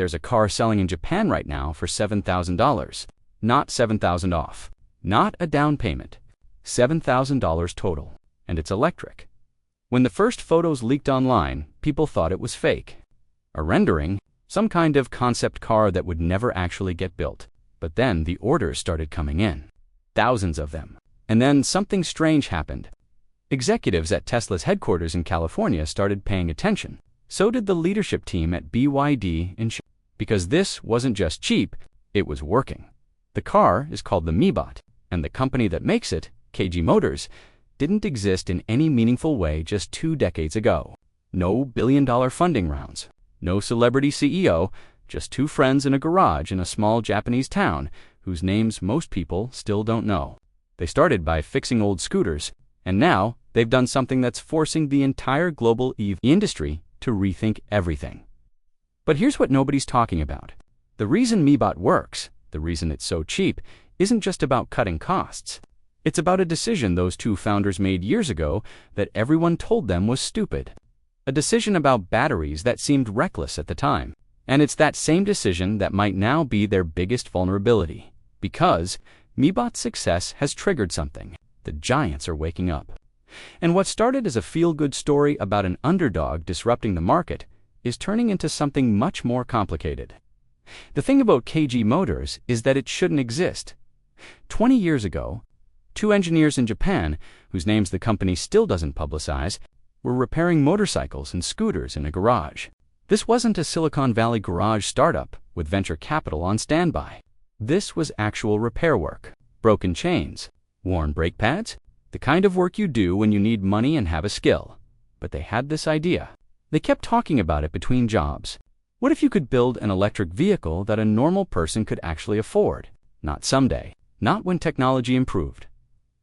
There's a car selling in Japan right now for $7,000. Not $7,000 off. Not a down payment. $7,000 total. And it's electric. When the first photos leaked online, people thought it was fake. A rendering, some kind of concept car that would never actually get built. But then the orders started coming in. Thousands of them. And then something strange happened. Executives at Tesla's headquarters in California started paying attention. So did the leadership team at BYD in China. Because this wasn't just cheap, it was working. The car is called the MeBot, and the company that makes it, KG Motors, didn't exist in any meaningful way just 2 decades ago. No billion-dollar funding rounds. No celebrity CEO, just 2 friends in a garage in a small Japanese town whose names most people still don't know. They started by fixing old scooters, and now they've done something that's forcing the entire global EV industry to rethink everything. But here's what nobody's talking about. The reason MeBot works, the reason it's so cheap, isn't just about cutting costs. It's about a decision those 2 founders made years ago that everyone told them was stupid. A decision about batteries that seemed reckless at the time. And it's that same decision that might now be their biggest vulnerability. Because MeBot's success has triggered something. The giants are waking up. And what started as a feel-good story about an underdog disrupting the market is turning into something much more complicated. The thing about KG Motors is that it shouldn't exist. 20 years ago, 2 engineers in Japan, whose names the company still doesn't publicize, were repairing motorcycles and scooters in a garage. This wasn't a Silicon Valley garage startup with venture capital on standby. This was actual repair work. Broken chains, worn brake pads, the kind of work you do when you need money and have a skill. But they had this idea. They kept talking about it between jobs. What if you could build an electric vehicle that a normal person could actually afford? Not someday. Not when technology improved.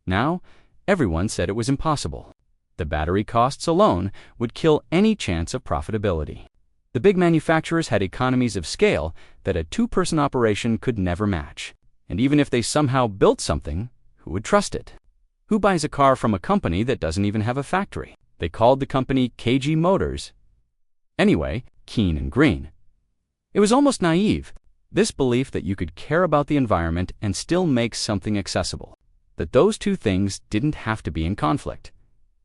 Now, everyone said it was impossible. The battery costs alone would kill any chance of profitability. The big manufacturers had economies of scale that a 2-person operation could never match. And even if they somehow built something, who would trust it? Who buys a car from a company that doesn't even have a factory? They called the company KG Motors. Anyway, Keen and Green. It was almost naive, this belief that you could care about the environment and still make something accessible. That those 2 things didn't have to be in conflict.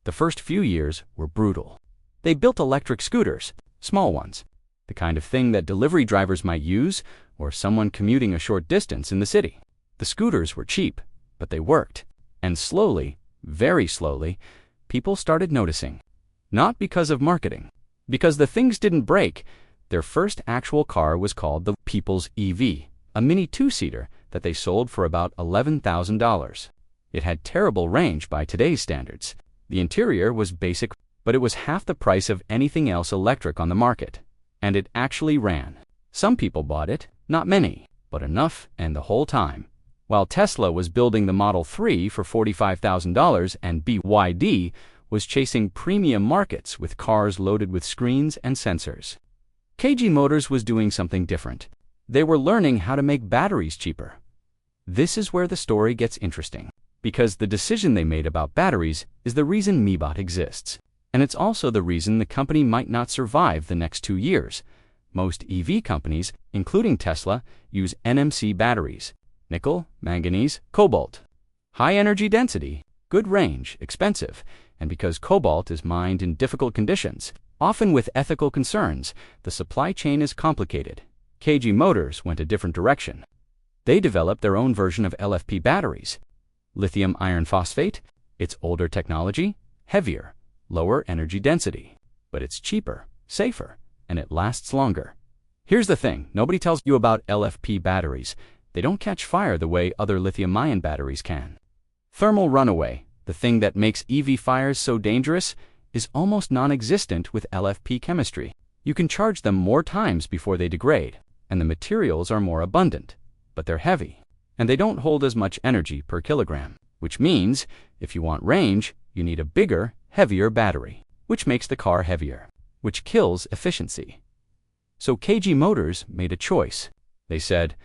The first few years were brutal. They built electric scooters, small ones, the kind of thing that delivery drivers might use or someone commuting a short distance in the city. The scooters were cheap, but they worked. And slowly, very slowly, people started noticing. Not because of marketing. Because the things didn't break. Their first actual car was called the People's EV, a mini 2-seater that they sold for about $11,000. It had terrible range by today's standards. The interior was basic, but it was half the price of anything else electric on the market. And it actually ran. Some people bought it, not many, but enough, and the whole time. While Tesla was building the Model 3 for $45,000 and BYD was chasing premium markets with cars loaded with screens and sensors. KG Motors was doing something different. They were learning how to make batteries cheaper. This is where the story gets interesting. Because the decision they made about batteries is the reason MeBot exists. And it's also the reason the company might not survive the next 2 years. Most EV companies, including Tesla, use NMC batteries. Nickel, manganese, cobalt. High energy density, good range, expensive. And because cobalt is mined in difficult conditions, often with ethical concerns, the supply chain is complicated. KG Motors went a different direction. They developed their own version of LFP batteries. Lithium iron phosphate, it's older technology, heavier, lower energy density. But it's cheaper, safer, and it lasts longer. Here's the thing, nobody tells you about LFP batteries. They don't catch fire the way other lithium-ion batteries can. Thermal runaway, the thing that makes EV fires so dangerous, is almost non-existent with LFP chemistry. You can charge them more times before they degrade, and the materials are more abundant, but they're heavy, and they don't hold as much energy per kilogram, which means if you want range, you need a bigger, heavier battery, which makes the car heavier, which kills efficiency. So KG Motors made a choice. They said,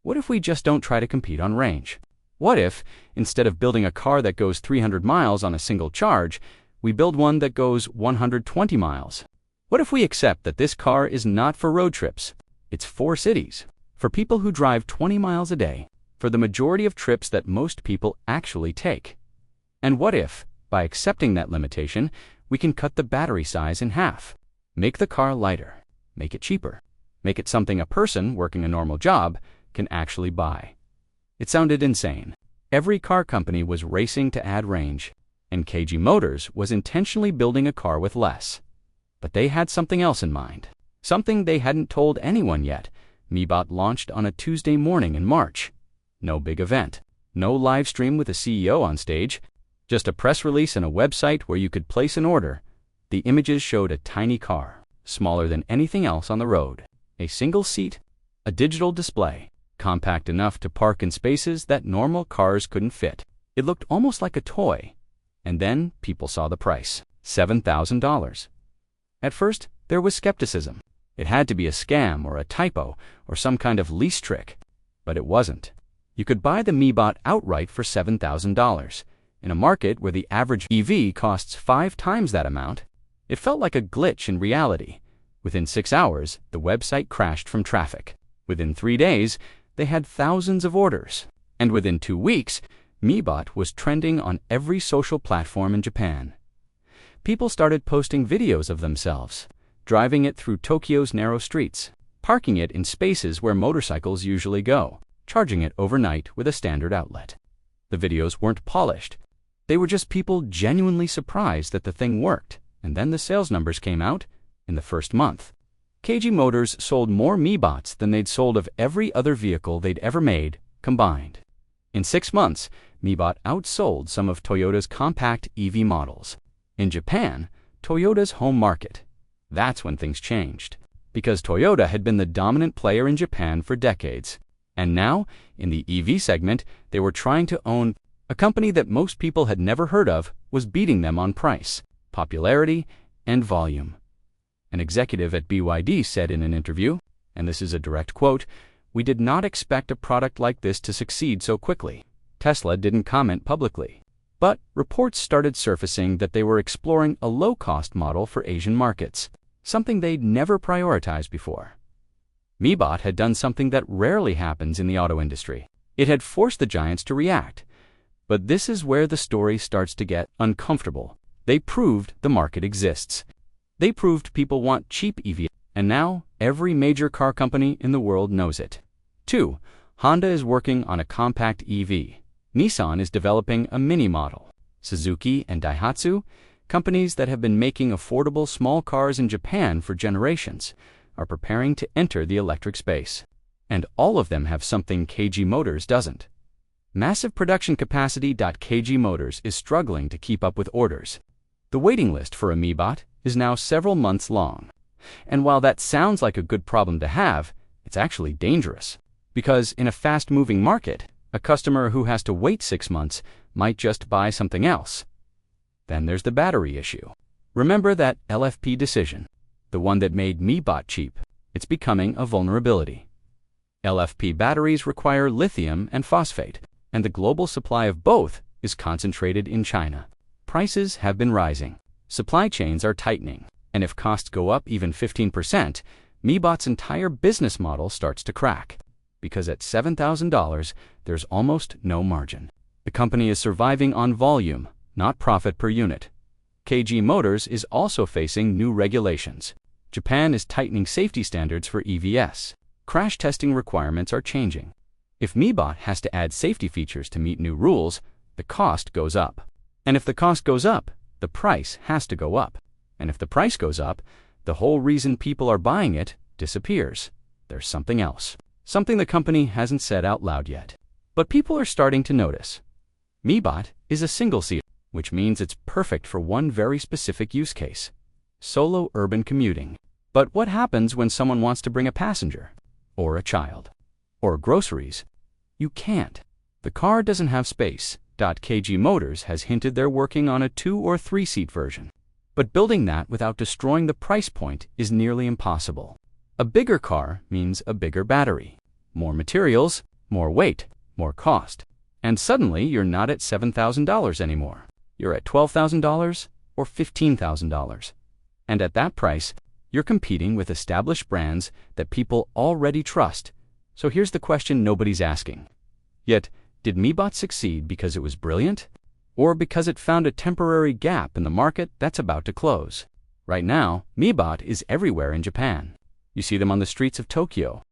what if we just don't try to compete on range? What if, instead of building a car that goes 300 miles on a single charge, we build one that goes 120 miles? What if we accept that this car is not for road trips? It's 4 cities. For people who drive 20 miles a day, for the majority of trips that most people actually take. And what if, by accepting that limitation, we can cut the battery size in half? Make the car lighter. Make it cheaper. Make it something a person working a normal job can actually buy. It sounded insane. Every car company was racing to add range, and KG Motors was intentionally building a car with less. But they had something else in mind. Something they hadn't told anyone yet. MeBot launched on a Tuesday morning in March. No big event. No live stream with a CEO on stage. Just a press release and a website where you could place an order. The images showed a tiny car, smaller than anything else on the road. A single seat, a digital display, compact enough to park in spaces that normal cars couldn't fit. It looked almost like a toy. And then people saw the price, $7,000. At first, there was skepticism. It had to be a scam or a typo or some kind of lease trick. But it wasn't. You could buy the MeBot outright for $7,000. In a market where the average EV costs 5 times that amount, it felt like a glitch in reality. Within 6 hours, the website crashed from traffic. Within 3 days, they had thousands of orders. And within 2 weeks, MeBot was trending on every social platform in Japan. People started posting videos of themselves, driving it through Tokyo's narrow streets, parking it in spaces where motorcycles usually go, charging it overnight with a standard outlet. The videos weren't polished. They were just people genuinely surprised that the thing worked, and then the sales numbers came out in the first month. KG Motors sold more MeBots than they'd sold of every other vehicle they'd ever made, combined. In 6 months, MeBot outsold some of Toyota's compact EV models. In Japan, Toyota's home market. That's when things changed, because Toyota had been the dominant player in Japan for decades. And now, in the EV segment, they were trying to own a company that most people had never heard of was beating them on price, popularity, and volume. An executive at BYD said in an interview, and this is a direct quote, "We did not expect a product like this to succeed so quickly." Tesla didn't comment publicly, but reports started surfacing that they were exploring a low-cost model for Asian markets, something they'd never prioritized before. MeBot had done something that rarely happens in the auto industry. It had forced the giants to react. But this is where the story starts to get uncomfortable. They proved the market exists. They proved people want cheap EV, and now every major car company in the world knows it. 2. Honda is working on a compact EV. Nissan is developing a mini model. Suzuki and Daihatsu, companies that have been making affordable small cars in Japan for generations, are preparing to enter the electric space. And all of them have something KG Motors doesn't. Massive production capacity. KG Motors is struggling to keep up with orders. The waiting list for a MeBot is now several months long. And while that sounds like a good problem to have, it's actually dangerous. Because in a fast-moving market, a customer who has to wait 6 months might just buy something else. Then there's the battery issue. Remember that LFP decision, the one that made MeBot cheap? It's becoming a vulnerability. LFP batteries require lithium and phosphate, and the global supply of both is concentrated in China. Prices have been rising. Supply chains are tightening, and if costs go up even 15%, MeBot's entire business model starts to crack. Because at $7,000, there's almost no margin. The company is surviving on volume, not profit per unit. KG Motors is also facing new regulations. Japan is tightening safety standards for EVs. Crash testing requirements are changing. If MeBot has to add safety features to meet new rules, the cost goes up. And if the cost goes up, the price has to go up. And if the price goes up, the whole reason people are buying it disappears. There's something else. Something the company hasn't said out loud yet. But people are starting to notice. MeBot is a single-seater, which means it's perfect for one very specific use case: solo urban commuting. But what happens when someone wants to bring a passenger? Or a child? Or groceries? You can't. The car doesn't have space. KG Motors has hinted they're working on a 2- or 3-seat version. But building that without destroying the price point is nearly impossible. A bigger car means a bigger battery, more materials, more weight, more cost. And suddenly you're not at $7,000 anymore. You're at $12,000 or $15,000. And at that price, You're competing with established brands that people already trust. So here's the question nobody's asking. Yet, did MeBot succeed because it was brilliant? Or because it found a temporary gap in the market that's about to close? Right now, MeBot is everywhere in Japan. You see them on the streets of Tokyo,